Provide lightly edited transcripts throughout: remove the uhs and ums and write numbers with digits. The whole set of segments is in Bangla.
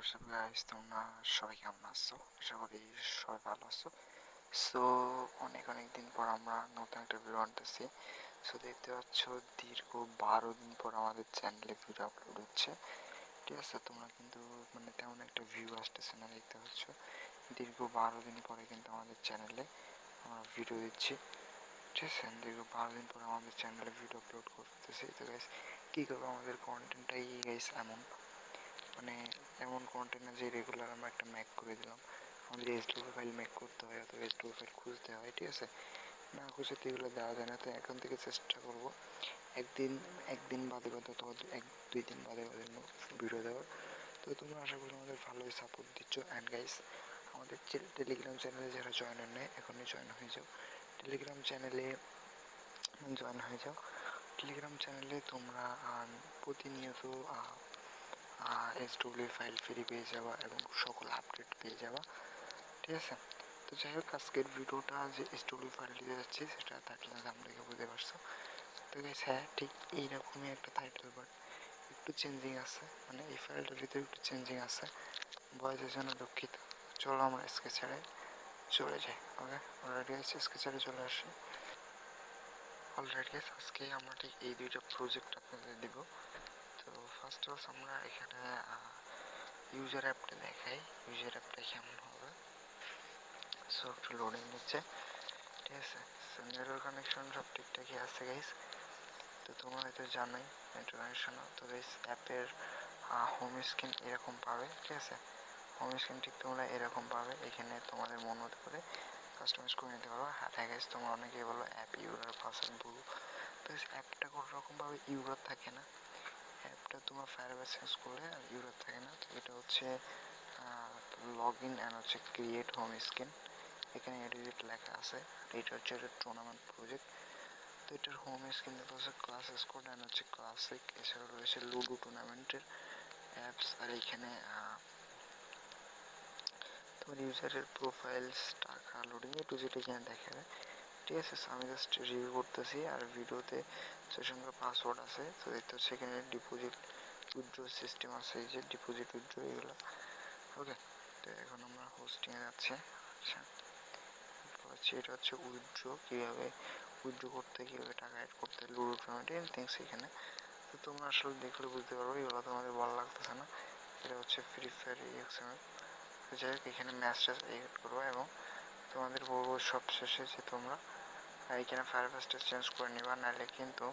হোয়াটসঅ্যাপ গাইস, তোমরা সবাই কেমন আছো? আশা করি সবাই ভালো আছো। সো অনেক অনেক দিন পর আমরা নতুন একটা ভিডিও আনতেছি। সো দেখতে পাচ্ছ দীর্ঘ 12 দিন পর আমাদের চ্যানেলে ভিডিও আপলোড হচ্ছে। ঠিক আছে, তোমরা কিন্তু তেমন একটা ভিউ আসতেছে না, দেখতে পাচ্ছ দীর্ঘ 12 দিন পরে কিন্তু আমাদের চ্যানেলে আমরা ভিডিও দিচ্ছি। ঠিক আছে, দীর্ঘ 12 দিন পর আমাদের চ্যানেলে ভিডিও আপলোড করতেছি। তো গাইস কী করবো, আমাদের কন্টেন্টটাই গাইস এমন কন্টেন্ট না যে রেগুলার আমরা একটা ম্যাক করে দিলাম। আমাদের এইচটিএমএল ফাইল ম্যাক করতে হয় অথবা এইচটিএমএল ফাইল খুঁজতে হয়। ঠিক আছে, না খুঁজে তো এগুলো দেওয়া যায় না। তো এখন থেকে চেষ্টা করবো একদিন একদিন বাদে বাদে অথবা এক দুই দিন বাদে বাদে ভিডিও দেওয়ার। তো তোমরা আশা করি আমাদের ভালোই সাপোর্ট দিচ্ছ। অ্যান্ড গাইস, আমাদের টেলিগ্রাম চ্যানেলে যারা জয়েন হন নেয় এখনই জয়েন হয়ে যাও। টেলিগ্রাম চ্যানেলে জয়েন হয়ে যাও। টেলিগ্রাম চ্যানেলে তোমরা প্রতিনিয়ত এইচডব্লিউ ফাইল ফ্রি পেয়ে যাওয়া এবং সকল আপডেট পেয়ে যাওয়া। ঠিক আছে, তো যাই হোক, আজকের ভিডিওটা যে এইচডব্লিউ ফাইল দিতে যাচ্ছি সেটা টাইটেল নাম দেখে বুঝতে পারছো। তো গাইস হ্যাঁ, ঠিক এইরকমই একটা টাইটেল, বাট একটু চেঞ্জিং আছে, এই ফাইলটার ভিতরে একটু চেঞ্জিং আছে। বয়সের জন্য দুঃখিত। চলো আমরা স্কেচারে চলে যাই। ওকে, অলরেডি স্কেচারে চলে আসি। অলরেডি আজকে আমরা ঠিক এই দুইটা প্রজেক্ট আপনাদের দিব। তো ফার্স্ট অফ আমরা এখানে ইউজার অ্যাপটা দেখাই। ইউজার অ্যাপটা কেমন হবে। সো একটু লোডিং নিচ্ছে। ঠিক আছে, সো নেটওয়ার্ক কানেকশন সব ঠিকঠাকই আছে গাইস। তো তোমরা হয়তো জানোই নেটওয়ার্ক কানেকশন। তো গাইস অ্যাপের হোম স্ক্রিন এরকম পাবে। ঠিক আছে, হোম স্ক্রিন ঠিক তোমরা এরকম পাবে। এখানে তোমাদের মন মতো করে কাস্টমাইজ করে নিতে পারো। হ্যাঁ গাইস, তোমরা অনেকেই বলো অ্যাপ ইউজার পাসওয়ার্ড ভুল। তো অ্যাপটা কোনো রকমভাবে ইউজার থাকে না। অ্যাপটা তোমার ফায়ারবেস চেঞ্জ করলে আর ইউজার থাকে না। তো এটা হচ্ছে লগ ইন অ্যান্ড হচ্ছে ক্রিয়েট হোম স্ক্রিন। এখানে এডিট লেখা আছে। এটা হচ্ছে একটা টুর্নামেন্ট প্রজেক্ট। তো এটার হোম স্ক্রিন হচ্ছে ক্লাস স্কোয়াড অ্যান্ড হচ্ছে ক্লাসিক। এছাড়াও রয়েছে লুডো টুর্নামেন্টের অ্যাপস। আর এইখানে তোমার ইউজারের প্রোফাইলস, টাকা লোডিং টু যেটা এখানে দেখা যায়। ঠিক আছে, আমি জাস্ট রিভিউ করতেছি। আর ভিডিওতে সেসঙ্গে পাসওয়ার্ড আছে। তো দেখতে হচ্ছে এখানে ডিপোজিট উইথড্র সিস্টেম আছে, এই যে ডিপোজিট উইথড্র এগুলো। ওকে, তো এখন আমরা হোস্টিংয়ে যাচ্ছি। আচ্ছা, এটা হচ্ছে উইথড্র, কীভাবে উইথড্র করতে, কীভাবে টাকা অ্যাড করতে, লুডো টুর্নামেন্ট এনিথিংস এখানে। তো তোমরা আসলে দেখলে বুঝতে পারবো, এগুলো তোমাদের ভালো লাগতেছে না। এটা হচ্ছে ফ্রি ফায়ার এক্সএমএল। যাই হোক, এখানে ম্যাচটা এড করবো এবং তোমাদের বলবো সব শেষে যে তোমরা এখানে ফায়ারবেসটা চেঞ্জ করে নিবা, নাহলে কিন্তু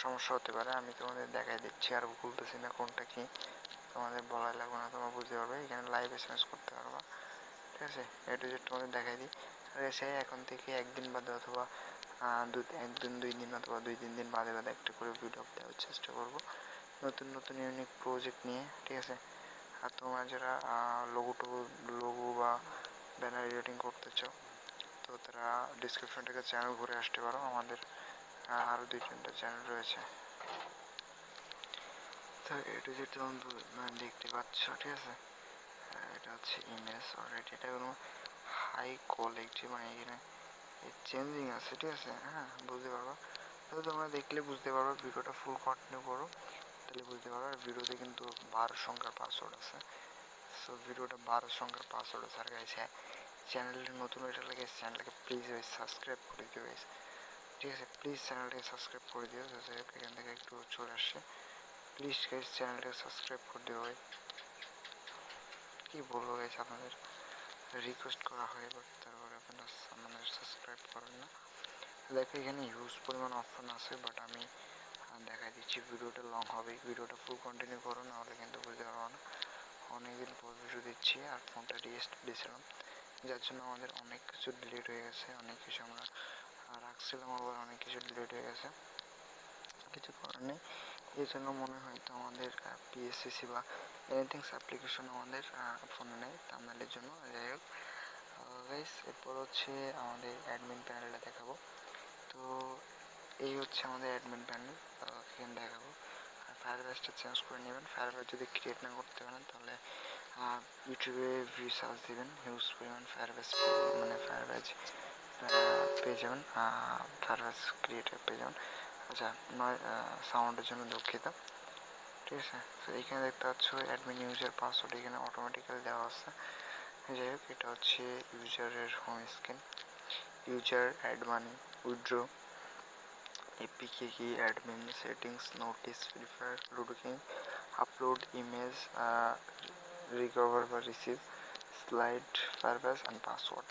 সমস্যা হতে পারে। আমি তোমাদের দেখাই দিচ্ছি, আর বলতেছি না কোনটা কি, তোমাদের বলাই লাগবে না, তোমরা বুঝতে পারবে। এখানে লাইভ এসএমএস করতে পারবা। ঠিক আছে, এটা যে তোমাদের দেখাই দিই। আর এসে এখন থেকে একদিন বাদে অথবা একদিন 2 দিন অথবা 2-3 দিন বাদে বাদে একটা করে ভিডিও দেওয়ার চেষ্টা করবো নতুন নতুন ইউনিক প্রজেক্ট নিয়ে। ঠিক আছে, আর তোমরা যারা লোগো বা ব্যানার এডিটিং করতে চাও, তো তারা ডিসক্রিপশন থেকে চ্যানেল ঘুরে আসতে পারো। আমাদের আরও 2-3টা চ্যানেল রয়েছে। তো এটা যে তোমরা দেখতে পাচ্ছ, ঠিক আছে, এটা হচ্ছে ইমেজ। অলরেডি এটা কোনো হাই কোয়ালিটি, এখানে চেঞ্জিং আছে। ঠিক আছে, হ্যাঁ বুঝতে পারবো। তো তোমরা দেখলে বুঝতে পারবো, ভিডিওটা ফুল কন্টিনিউ করো, তাহলে বুঝতে পারবো। আর ভিডিওতে কিন্তু 12 সংখ্যার পাসওয়ার্ড আছে। সো ভিডিওটা 12 সংখ্যার পাসওয়ার্ড আছে। আর গাইস হ্যাঁ, চ্যানেলটা নতুন হয়ে গেলে চ্যানেলটাকে প্লিজ সাবস্ক্রাইব করে দিও গাইস। ঠিক আছে, প্লিজ চ্যানেলটাকে সাবস্ক্রাইব করে দিও। যাতে এখান থেকে একটু চলে আসছে, প্লিজ গাইস চ্যানেলটাকে সাবস্ক্রাইব করে দিও ভাই। কী বলবো গাইস, আপনাদের রিকোয়েস্ট করা হয়, বাট তারপরে আপনারা সাবস্ক্রাইব করেন না। দেখো এখানে হিউজ পরিমাণ অপশন আছে, বাট আমি দেখাই দিচ্ছি। ভিডিওটা লং হবে, ভিডিওটা ফুল কন্টিনিউ করো, নাহলে কিন্তু বুঝতে পারবো না। অনেকদিন পর ভিডিও দিচ্ছি, আর ফোনটা রিস্ট দিয়েছিলাম, যার জন্য আমাদের অনেক কিছু ডিলিট হয়ে গেছে। অনেক কিছু আমরা রাখছিলাম, আবার অনেক কিছু ডিলিট হয়ে গেছে, কিছু করার নেই। এই জন্য মনে হয় তো আমাদের পিএসসিসি বা এনিথিংস অ্যাপ্লিকেশন আমাদের ফোনে নেই, থাম্বনেইলের জন্য। যাই হোক গাইস, এরপর হচ্ছে আমাদের অ্যাডমিন প্যানেলটা দেখাবো। তো এই হচ্ছে আমাদের অ্যাডমিন প্যানেল, এখানে দেখাবো। আর ফায়ারবেসটা চেঞ্জ করে নেবেন। ফায়ারবেস যদি ক্রিয়েট না করতে পারেন, তাহলে ইউটিউবে ভিউ সার্চ দেবেন, হিউজ পরিমাণ ফায়ারবেস ফায়ারবেস পেয়ে যাবেন, ফায়ারবেস ক্রিয়েটার পেয়ে যাবেন। আচ্ছা, নয় সাউন্ডের জন্য দুঃখিত। ঠিক আছে। তো এখানে দেখতে পাচ্ছ অ্যাডমিন ইউজার পাসওয়ার্ড এখানে অটোমেটিক্যালি দেওয়া আছে। যাই হোক, এটা হচ্ছে ইউজারের home screen. User add money, withdraw, APK key, admin settings, notice, Free Fire, Ludo King, upload image, recover বা receive, slide, Firebase and password.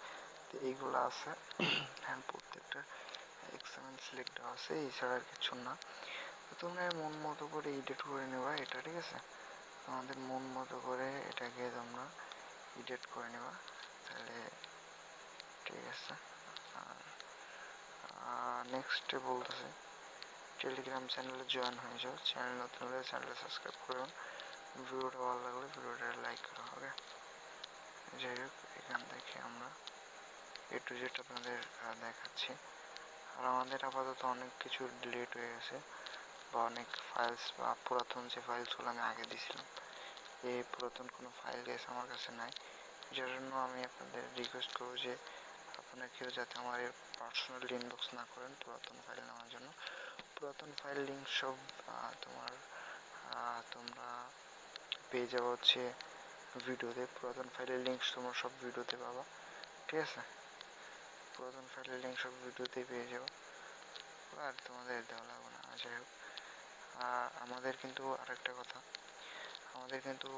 তো এইগুলো আছে। হ্যাঁ, প্রত্যেকটা এক্সএমএল সিলেক্ট আছে, এছাড়া আর কিছু না। তো তোমরা মন মতো করে এডিট করে নেবা এটা, ঠিক আছে। তোমাদের মন মতো করে এটাকে তোমরা এডিট করে নেবা, তাহলে ঠিক আছে। আর নেক্সটে বলতেছে টেলিগ্রাম চ্যানেলে জয়েন হয়ে যাও। চ্যানেল নতুন হলে চ্যানেলটা সাবস্ক্রাইব করুন। ভিডিওটা ভালো লাগলে ভিডিওটা লাইক করো, ওকে। যাই হোক, এখান থেকে আমরা এ টু জেড আপনাদের দেখাচ্ছি। আর আমাদের আপাতত অনেক কিছু ডিলিট হয়ে গেছে, বা অনেক ফাইলস বা পুরাতন যে ফাইলসগুলো আমি আগে দিয়েছিলাম, এই পুরাতন কোনো ফাইল গেছে আমার কাছে নাই। যার জন্য আমি আপনাদের রিকোয়েস্ট করবো যে আপনারা কেউ যাতে আমার পার্সোনাল ইনবক্স না করেন পুরাতন ফাইল নেওয়ার জন্য। পুরাতন ফাইল লিঙ্ক সব তোমরা পেয়ে যাবো হচ্ছে ভিডিওতে। পুরাতন ফাইলের লিঙ্ক তোমরা সব ভিডিওতে পাবা, ঠিক আছে। পুরাতন ফাইলের লিঙ্ক সব ভিডিওতেই পেয়ে যাবো, আর তোমাদের দেওয়া লাগবে না। যাই হোক, আমাদের কিন্তু আরেকটা কথা, আমাদের কিন্তু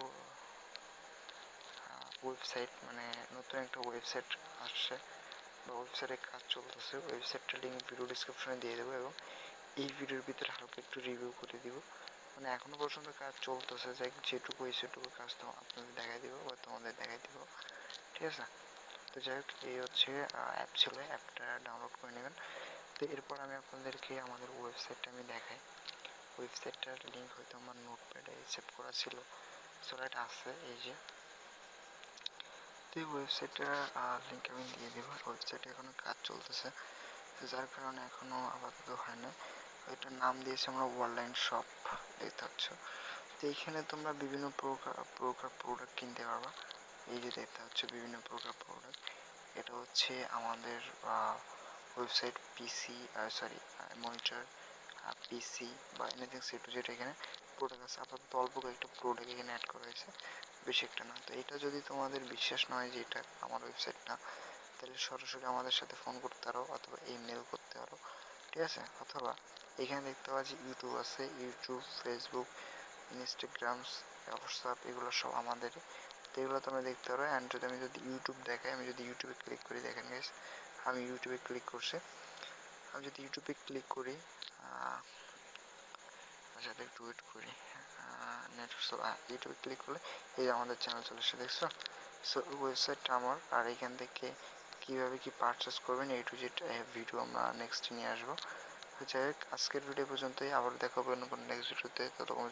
ওয়েবসাইট, মানে নতুন একটা ওয়েবসাইট আসছে বা ওয়েবসাইটে কাজ চলতেছে। ওয়েবসাইটটার লিঙ্ক ভিডিও ডিসক্রিপশনে দিয়ে দেবো, এবং এই ভিডিওর ভিতরে হালকা একটু রিভিউ করে দিব। মানে এখনো পর্যন্ত কাজ চলতেছে, যেটুকু সেটুকু কাজ তো আপনাদের দেখাই দিব বা তোমাদের দেখাই দিব, ঠিক আছে। তো যাই হোক, এই হচ্ছে অ্যাপ ছিল, অ্যাপটা ডাউনলোড করে নেবেন। তো এরপর আমি আপনাদেরকে আমাদের ওয়েবসাইটটা আমি দেখাই। ওয়েবসাইটটার লিঙ্ক হয়তো আমার নোটপ্যাডে সেভ করা ছিল, সো এটা আছে, এই যে। তো এই ওয়েবসাইটটার লিঙ্ক আমি দিয়ে দেবো। ওয়েবসাইটে এখনো কাজ চলতেছে, যার কারণে এখনো আপাতত হয় না। এটার নাম দিয়েছি আমরা অনলাইন শপ, দেখতে পাচ্ছ। তো এইখানে তোমরা বিভিন্ন প্রকার প্রোডাক্ট কিনতে পারবা। এই যে দেখতে পাচ্ছ বিভিন্ন প্রকার প্রোডাক্ট, এটা হচ্ছে আমাদের ওয়েবসাইট পিসি, মনিটর, পিসি বা এনিথিং সি টু জেড এখানে প্রোডাক্ট আছে। আপাতত অল্প কয়েকটা প্রোডাক্ট এখানে অ্যাড করা হয়েছে, বেশি একটা না। তো এটা যদি তোমাদের বিশ্বাস নয় যে এটা আমার ওয়েবসাইট না, তাহলে সরাসরি আমাদের সাথে ফোন করতে পারো অথবা ইমেল করতে পারো, ঠিক আছে। অথবা এখানে দেখতে পাচ্ছি ইউটিউব আছে, ইউটিউব, ফেসবুক, ইনস্টাগ্রাম, হোয়াটসঅ্যাপ, এগুলো সব আমাদের। তো এগুলো তোমরা দেখতে পারো। অ্যান্ড যদি ইউটিউব দেখাই, আমি যদি ইউটিউবে ক্লিক করি, দেখেন গাইস, আমি ইউটিউবে ক্লিক করছি। আমি যদি ইউটিউবে ক্লিক করি, সাথে একটু ওয়েট করি, ইউটিউবে ক্লিক করলে এই আমাদের চ্যানেল চলে এসে, দেখছো। সো ওয়েবসাইটটা আমার। আর এখান থেকে কীভাবে কি পারচেস করবেন এই টু জেড ভিডিও আমরা নেক্সট নিয়ে আসবো। তো যাই হোক, আজকের ভিডিও পর্যন্তই। আবার দেখা হবে অন্য কোনো নেক্সট ভিডিওতে। ততক্ষণ